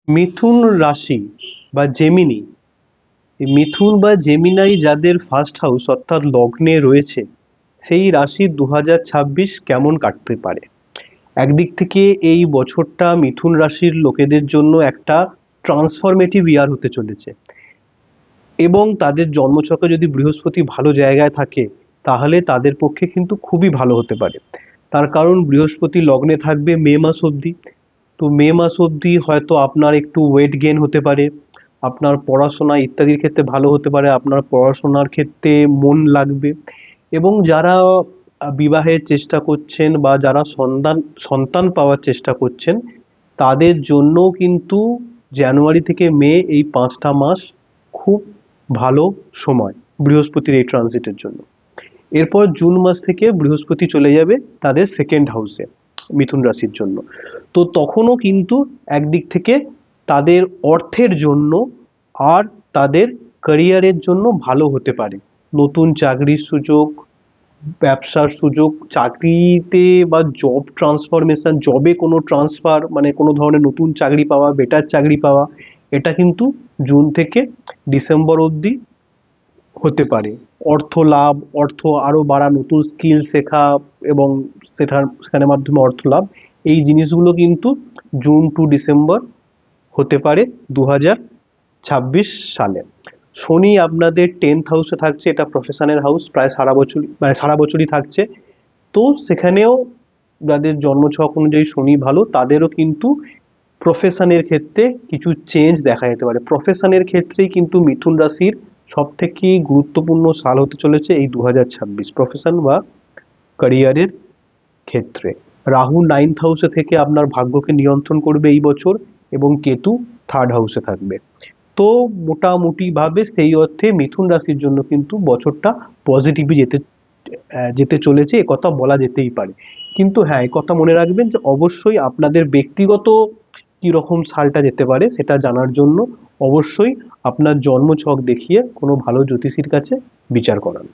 মিথুন রাশি বা জেমিনি, এই মিথুন বা জেমিনাই যাদের ফার্স্ট হাউস অর্থাৎ লগ্নে রয়েছে, সেই রাশি 2026 কেমন কাটতে পারে। একদিক থেকে এই বছরটা মিথুন রাশির লোকেদের জন্য একটা ট্রান্সফরমেটিভ ইয়ার হতে চলেছে, এবং তাদের জন্মছকে যদি বৃহস্পতি ভালো জায়গায় থাকে তাহলে তাদের পক্ষে কিন্তু খুবই ভালো হতে পারে। তার কারণ বৃহস্পতি লগ্নে থাকবে মে মাস অবধি। তো মে মাস অবধি হয়তো আপনার একটু ওয়েট গেইন হতে পারে, আপনার পড়াশোনা ইত্যাদির ক্ষেত্রে ভালো হতে পারে, আপনার পড়াশোনার ক্ষেত্রে মন লাগবে। এবং যারা বিবাহের চেষ্টা করছেন বা যারা সন্তান সন্তান পাওয়ার চেষ্টা করছেন, তাদের জন্যও কিন্তু জানুয়ারি থেকে মে এই 5টা মাস খুব ভালো সময় বৃহস্পতির এই ট্রানজিটের জন্য। এরপর জুন মাস থেকে বৃহস্পতি চলে যাবে তাদের সেকেন্ড হাউসে মিথুন রাশির জন্য। তো তখনও কিন্তু একদিক থেকে তাদের অর্থের জন্য আর তাদের ক্যারিয়ারের জন্য ভালো হতে পারে। নতুন চাকরির সুযোগ, ব্যবসার সুযোগ, চাকরিতে বা জব ট্রান্সফরমেশন, জবে কোনো ট্রান্সফার মানে কোনো ধরনের নতুন চাকরি পাওয়া, বেটার চাকরি পাওয়া, এটা কিন্তু জুন থেকে ডিসেম্বর অবধি হতে পারে। অর্থ লাভ, অর্থ আরো বাড়া, নতুন স্কিল শেখা এবং সেখানে মাধ্যমে অর্থ লাভ, এই জিনিসগুলো কিন্তু জুন টু ডিসেম্বর হতে পারে 2026 সালে। শনি আপনাদের 10th হাউসে থাকছে, এটা প্রফেশনের হাউস, প্রায় সারা বছর মানে সারা বছরই থাকছে। তো সেখানেও যাদের জন্মছক অনুযায়ী শনি ভালো, তাদেরও কিন্তু প্রফেশনের ক্ষেত্রে কিছু চেঞ্জ দেখা যেতে পারে। প্রফেশনের ক্ষেত্রেই কিন্তু মিথুন রাশির সব থেকে গুরুত্বপূর্ণ সাল হতে চলেছে এই 2026, প্রফেশন বা ক্যারিয়ারের ক্ষেত্রে। রাহু 9th হাউসে থেকে আপনার ভাগ্যকে নিয়ন্ত্রণ করবে এই বছর, এবং কেতু 3rd হাউসে থাকবে। তো মোটামুটি ভাবে সেই অর্থে মিথুন রাশির জন্য কিন্তু বছরটা পজিটিভই যেতে চলেছে, একথা বলা যেতেই পারে। কিন্তু হ্যাঁ, একথা মনে রাখবেন যে অবশ্যই আপনাদের ব্যক্তিগত কিরকম সালটা যেতে পারে সেটা জানার জন্য অবশ্যই আপনার জন্মছক দেখিয়ে কোনো ভালো জ্যোতিষীর কাছে বিচার করান।